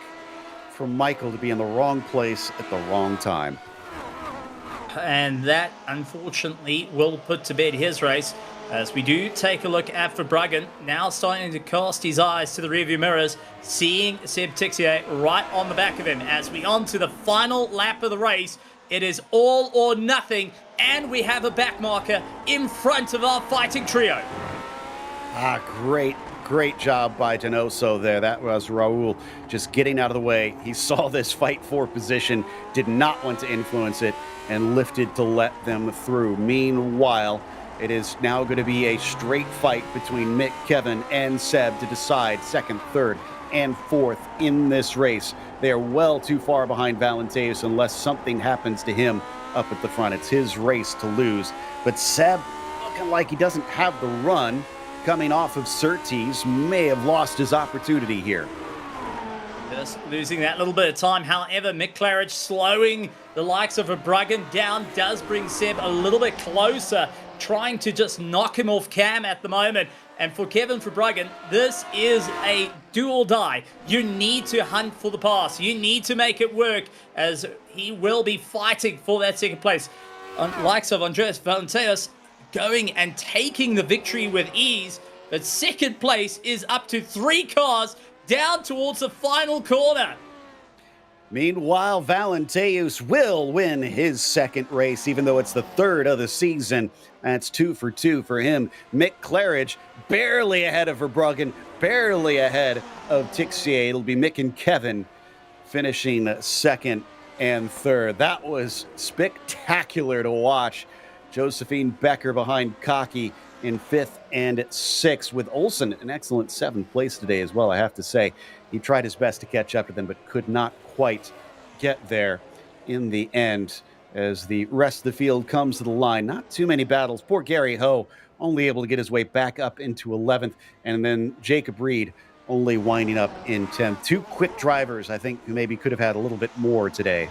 for Michael to be in the wrong place at the wrong time. And that, unfortunately, will put to bed his race. As we do take a look at Verbruggen, now starting to cast his eyes to the rearview mirrors, seeing Seb Tixier right on the back of him. As we on to the final lap of the race, it is all or nothing, and we have a back marker in front of our fighting trio. Great job by Donoso there. That was Raul just getting out of the way. He saw this fight for position, did not want to influence it, and lifted to let them through. Meanwhile, it is now going to be a straight fight between Mick, Kevin, and Seb to decide second, third, and fourth in this race. They are well too far behind Valenteus unless something happens to him up at the front. It's his race to lose. But Seb, looking like he doesn't have the run, coming off of Surtees, may have lost his opportunity here. Just losing that little bit of time. However, Mick Claridge slowing the likes of Verbruggen down does bring Seb a little bit closer, trying to just knock him off cam at the moment. And for Kevin Verbruggen, this is a do or die. You need to hunt for the pass. You need to make it work, as he will be fighting for that second place. Likes of Andreas Valenteus going and taking the victory with ease, but second place is up to 3 cars down towards the final corner. Meanwhile, Valenteus will win his second race, even though it's the third of the season. That's 2 for 2 for him. Mick Claridge barely ahead of Verbruggen, barely ahead of Tixier. It'll be Mick and Kevin finishing second and third. That was spectacular to watch. Josephine Becker behind Cocky in 5th and 6th, with Olsen an excellent 7th place today as well, I have to say. He tried his best to catch up to them, but could not quite get there in the end as the rest of the field comes to the line. Not too many battles. Poor Gary Ho only able to get his way back up into 11th, and then Jacob Reed only winding up in 10th. 2 quick drivers, I think, who maybe could have had a little bit more today.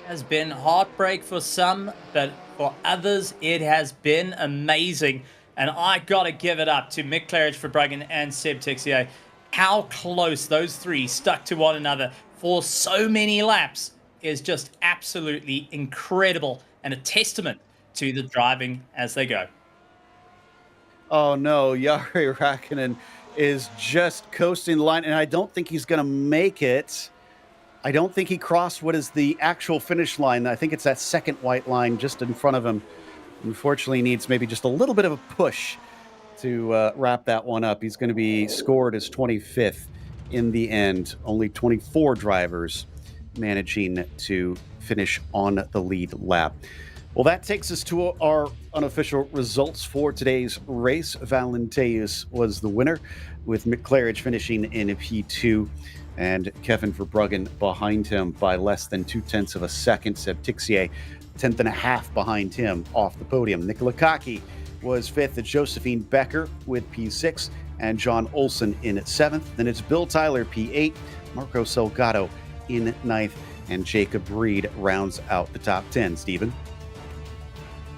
Has been heartbreak for some, but for others it has been amazing. And I gotta give it up to Mick Claridge, Verbruggen, and Seb Tixier. How close those 3 stuck to one another for so many laps is just absolutely incredible, and a testament to the driving as they go. Oh no, Jari Räikkönen is just coasting the line, and I don't think he's gonna make it. I don't think he crossed what is the actual finish line. I think it's that second white line just in front of him. Unfortunately, he needs maybe just a little bit of a push to wrap that one up. He's going to be scored as 25th in the end. Only 24 drivers managing to finish on the lead lap. Well, that takes us to our unofficial results for today's race. Valenteus was the winner, with Mick Claridge finishing in P2. And Kevin Verbruggen behind him by less than 0.2 of a second. Seb Tixier, 10th and a half behind him off the podium. Nicola Kaki was 5th at Josephine Becker with P6, and John Olsen in at 7th. Then it's Bill Tyler, P8, Marco Salgado in 9th, and Jacob Reed rounds out the top 10. Stephen?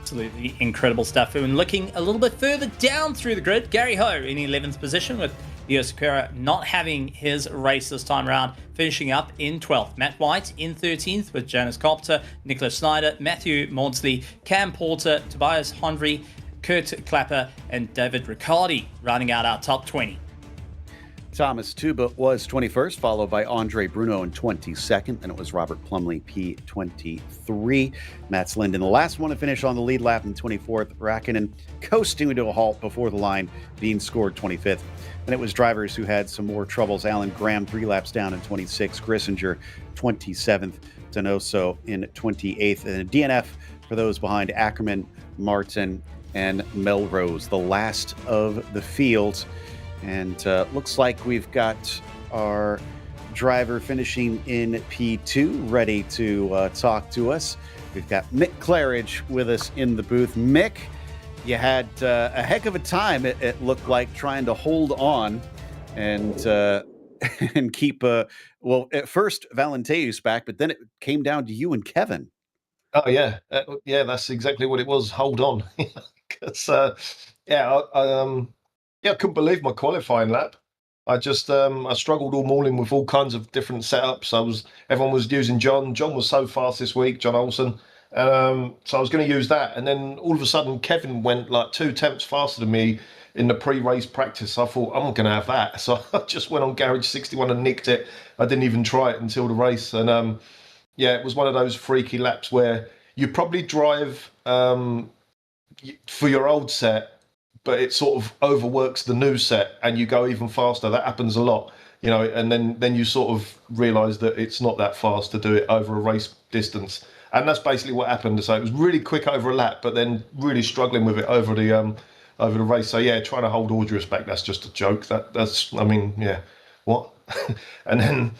Absolutely incredible stuff. And looking a little bit further down through the grid, Gary Ho in 11th position, with Leo Sakura not having his race this time around, finishing up in 12th. Matt White in 13th with Jonas Kopter, Nicholas Snyder, Matthew Maudsley, Cam Porter, Tobias Honry, Kurt Clapper, and David Riccardi rounding out our top 20. Thomas Tuba was 21st, followed by Andre Bruno in 22nd, and it was Robert Plumley, P23. Mats Lind in the last one to finish on the lead lap in 24th. Räikkönen coasting to a halt before the line, being scored 25th. And it was drivers who had some more troubles. Alan Graham, 3 laps down in 26th. Grissinger, 27th. Donoso in 28th. And a DNF for those behind Ackerman, Martin, and Melrose, the last of the field. And looks like we've got our driver finishing in P2 ready to talk to us. We've got Mick Claridge with us in the booth. Mick, you had a heck of a time, it looked like, trying to hold on and and keep, well, at first Valenteus back, but then it came down to you and Kevin. Oh, yeah. Yeah, that's exactly what it was. Hold on. Because Yeah, I couldn't believe my qualifying lap. I just I struggled all morning with all kinds of different setups. Everyone was using John. John was so fast this week, John Olsen. So I was going to use that, and then all of a sudden Kevin went like 2 tenths faster than me in the pre-race practice. I thought I'm going to have that, so I just went on garage 61 and nicked it. I didn't even try it until the race, and yeah, it was one of those freaky laps where you probably drive for your old set, but it sort of overworks the new set and you go even faster. That happens a lot, you know, and then you sort of realise that it's not that fast to do it over a race distance. And that's basically what happened. So it was really quick over a lap, but then really struggling with it over the race. So yeah, trying to hold Audrius back, that's just a joke. That's I mean, yeah, what? and then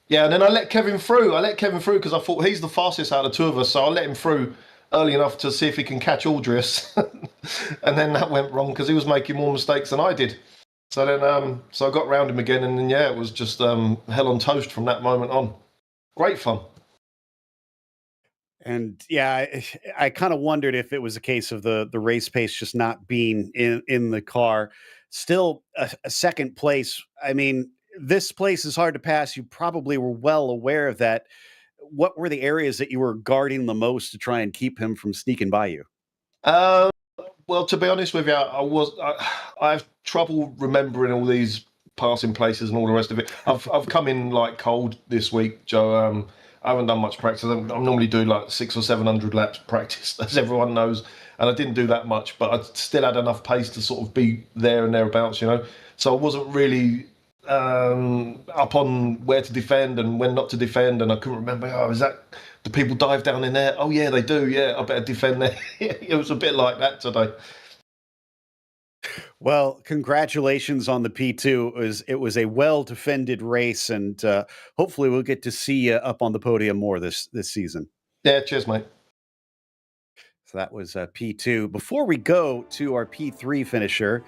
yeah, and then I let Kevin through. I let Kevin through because I thought he's the fastest out of the two of us, so I let him through early enough to see if he can catch Audrius. And then that went wrong because he was making more mistakes than I did. So then, so I got round him again, and then yeah, it was just hell on toast from that moment on. Great fun. And yeah, I kind of wondered if it was a case of the race pace just not being in the car. Still, a second place. I mean, this place is hard to pass. You probably were well aware of that. What were the areas that you were guarding the most to try and keep him from sneaking by you? Well, to be honest with you, I have trouble remembering all these passing places and all the rest of it. I've come in like cold this week, Joe. I haven't done much practice. I normally do like 600 or 700 laps practice, as everyone knows, and I didn't do that much, but I still had enough pace to sort of be there and thereabouts, you know. So I wasn't really up on where to defend and when not to defend, and I couldn't remember. Oh, is that? Do people dive down in there? Oh yeah, they do. Yeah, I better defend there. It was a bit like that today. Well, congratulations on the P2. It was a well-defended race, and hopefully we'll get to see you up on the podium more this season. Yeah, cheers, mate. So that was P2. Before we go to our P3 finisher,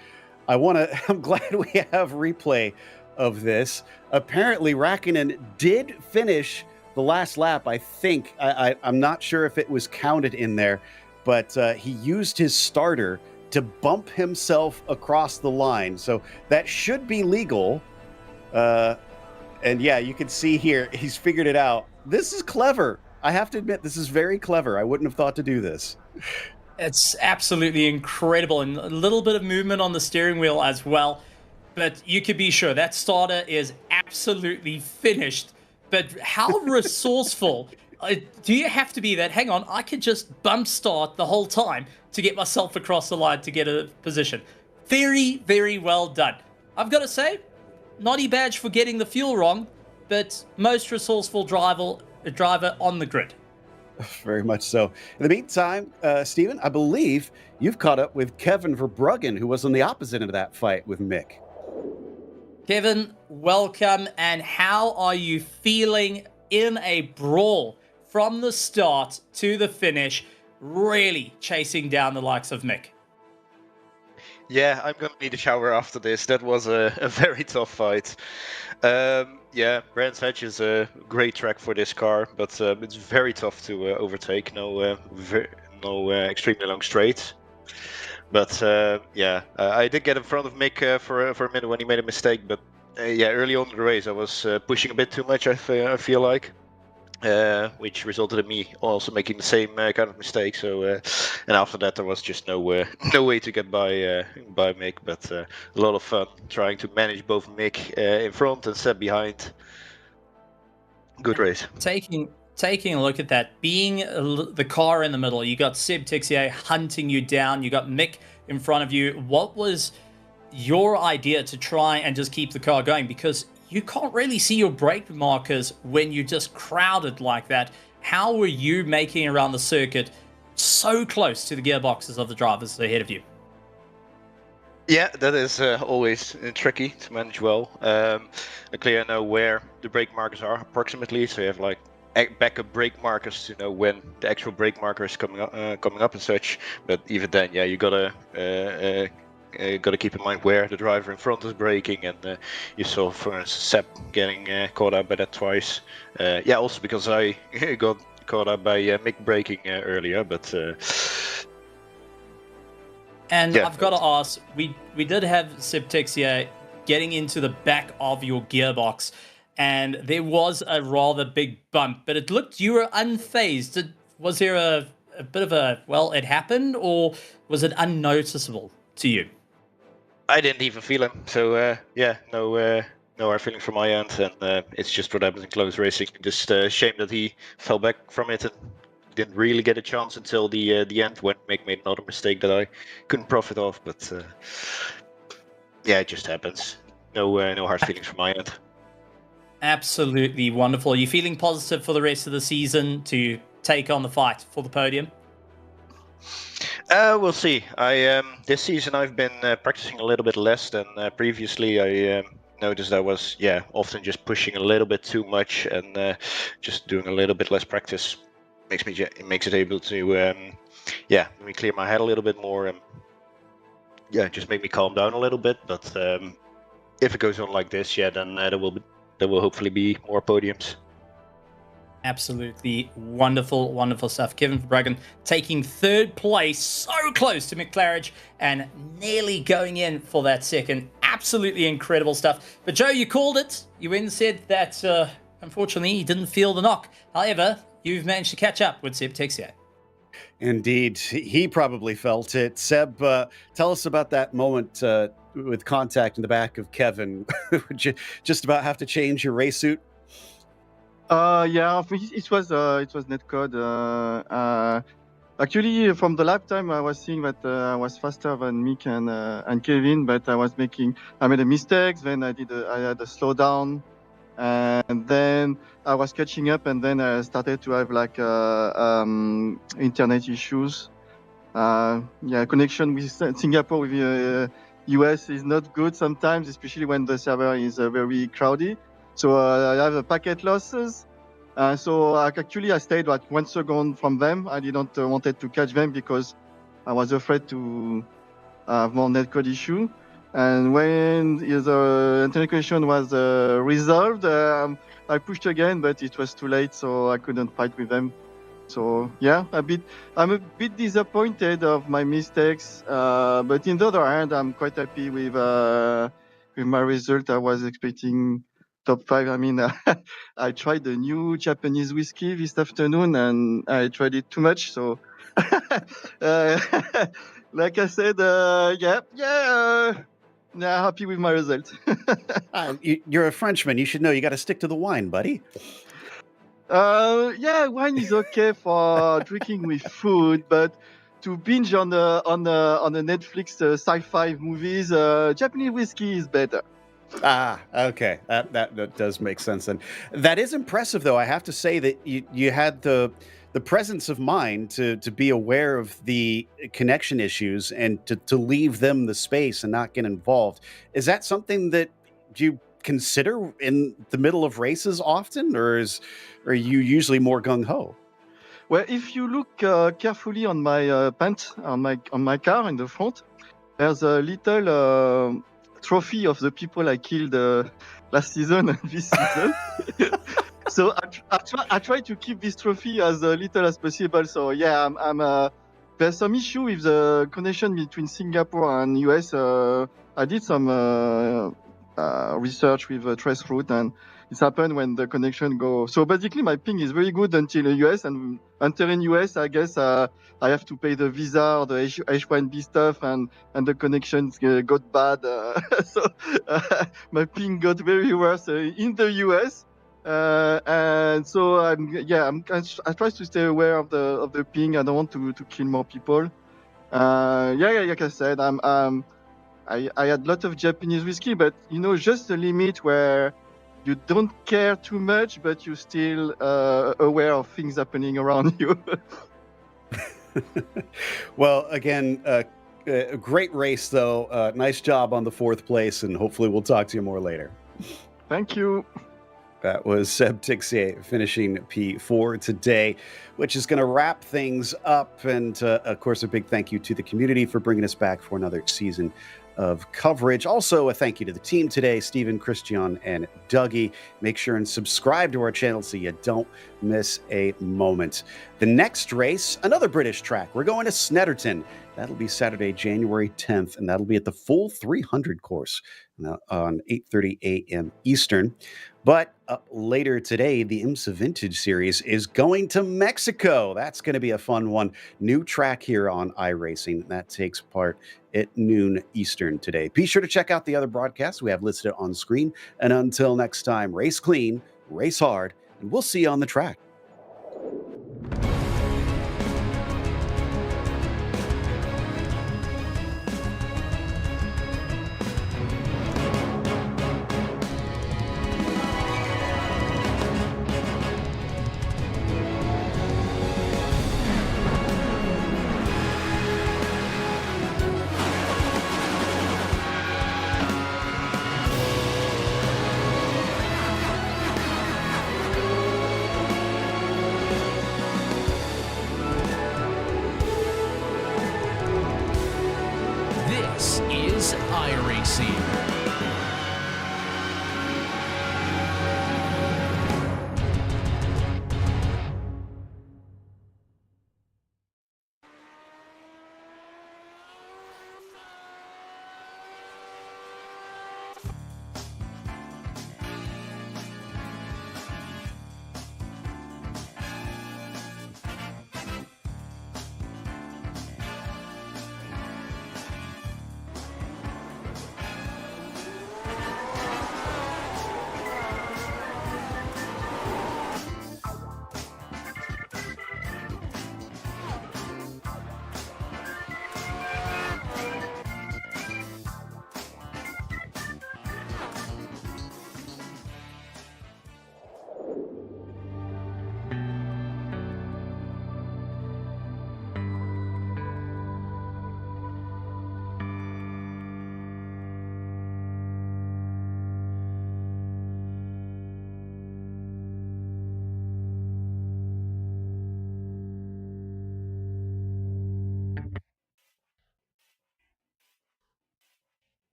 I'm glad we have replay of this. Apparently, Räikkönen did finish the last lap. I think I'm not sure if it was counted in there, but he used his starter to bump himself across the line. So that should be legal. And yeah, you can see here, he's figured it out. This is clever. I have to admit, this is very clever. I wouldn't have thought to do this. It's absolutely incredible, and a little bit of movement on the steering wheel as well. But you could be sure that starter is absolutely finished. But how resourceful do you have to be that, hang on, I could just bump start the whole time to get myself across the line to get a position? Very, very well done. I've got to say, naughty badge for getting the fuel wrong, but most resourceful driver on the grid. Very much so. In the meantime, Stephen, I believe you've caught up with Kevin Verbruggen, who was on the opposite end of that fight with Mick. Kevin, welcome. And how are you feeling in a brawl from the start to the finish, really chasing down the likes of Mick? Yeah, I'm gonna need a shower after this. That was a very tough fight. Yeah, Brands Hatch is a great track for this car, but it's very tough to overtake. No extremely long straights. But yeah, I did get in front of Mick for a minute when he made a mistake. But yeah, early on in the race, I was pushing a bit too much. I feel like. Which resulted in me also making the same kind of mistake. So, and after that, there was just no way to get by Mick. But a lot of fun trying to manage both Mick in front and Seb behind. Good race. Taking a look at that, being the car in the middle, you got Seb Tixier hunting you down. You got Mick in front of you. What was your idea to try and just keep the car going? Because you can't really see your brake markers when you're just crowded like that. How were you making around the circuit so close to the gearboxes of the drivers ahead of you? Yeah, that is always tricky to manage well. I clearly know where the brake markers are approximately, so you have like backup brake markers to know when the actual brake marker is coming up and such. But even then, yeah, you gotta keep in mind where the driver in front is braking, and you saw, for instance, Seb getting caught out by that twice. Yeah, also because I got caught out by Mick braking earlier, but. And Yeah, I've got to ask, we did have Seb Texier getting into the back of your gearbox, and there was a rather big bump, but it looked you were unfazed. Was there a bit of a, well, it happened, or was it unnoticeable to you? I didn't even feel him. So yeah, no hard feelings from my end, and it's just what happens in close racing. Just shame that he fell back from it and didn't really get a chance until the end when Mick made another mistake that I couldn't profit of. But yeah, it just happens. No hard feelings from my end. Absolutely wonderful. Are you feeling positive for the rest of the season to take on the fight for the podium? We'll see. I this season I've been practicing a little bit less than previously. I noticed I was often just pushing a little bit too much and just doing a little bit less practice makes it able to let me clear my head a little bit more and just make me calm down a little bit. But if it goes on like this, then there will hopefully be more podiums. Absolutely wonderful, wonderful stuff. Kevin Verbruggen taking third place, so close to McClarridge and nearly going in for that second. Absolutely incredible stuff. But Joe, you called it. You went and said that unfortunately he didn't feel the knock. However, you've managed to catch up with Seb Texier. Indeed, he probably felt it. Seb, tell us about that moment with contact in the back of Kevin. Would you just about have to change your race suit? Yeah, it was netcode. Actually, from the lap time, I was seeing that I was faster than Mick and Kevin, but I made a mistake. Then I had a slowdown, and then I was catching up, and then I started to have like internet issues. Connection with Singapore with US is not good sometimes, especially when the server is very crowded. So I have packet losses. So I stayed like 1 second from them. I didn't wanted to catch them because I was afraid to have more netcode issue. And when the internet connection was resolved, I pushed again, but it was too late, so I couldn't fight with them. So yeah, I'm a bit disappointed of my mistakes, but in the other hand, I'm quite happy with my result. I was expecting top 5. I mean, I tried the new Japanese whiskey this afternoon, and I tried it too much. So, like I said, happy with my result. You're a Frenchman. You should know you got to stick to the wine, buddy. Wine is okay for drinking with food, but to binge on the Netflix sci-fi movies, Japanese whiskey is better. Okay. That does make sense. And that is impressive, though. I have to say that you had the presence of mind to be aware of the connection issues and to leave them the space and not get involved. Is that something that you consider in the middle of races often, or are you usually more gung-ho? Well, if you look carefully on my pants on my car in the front, there's a little trophy of the people I killed last season and this season. So I try to keep this trophy as little as possible. So yeah, there's some issue with the connection between Singapore and US. I did some research with Traceroute, and it's happened when the connection goes. So basically, my ping is very good until the US, and entering US, I guess I have to pay the visa or the H1B stuff, and the connections got bad. So my ping got very worse in the US. And so I try to stay aware of the ping. I don't want to kill more people. Like I said, I had a lot of Japanese whiskey, but just a limit where you don't care too much, but you're still aware of things happening around you. Well, again, a great race, though. Nice job on the 4th place, and hopefully we'll talk to you more later. Thank you. That was Seb Texier finishing P4 today, which is going to wrap things up. And of course, a big thank you to the community for bringing us back for another season of coverage. Also, a thank you to the team today, Stephen, Christian, and Dougie. Make sure and subscribe to our channel so you don't miss a moment. The next race, another British track. We're going to Snetterton. That'll be Saturday, January 10th, and that'll be at the full 300 course on 8:30 a.m. Eastern. But later today, the IMSA Vintage Series is going to Mexico. That's going to be a fun one. New track here on iRacing. That takes part at noon Eastern today. Be sure to check out the other broadcasts we have listed on screen. And until next time, race clean, race hard, and we'll see you on the track. This is iRacing.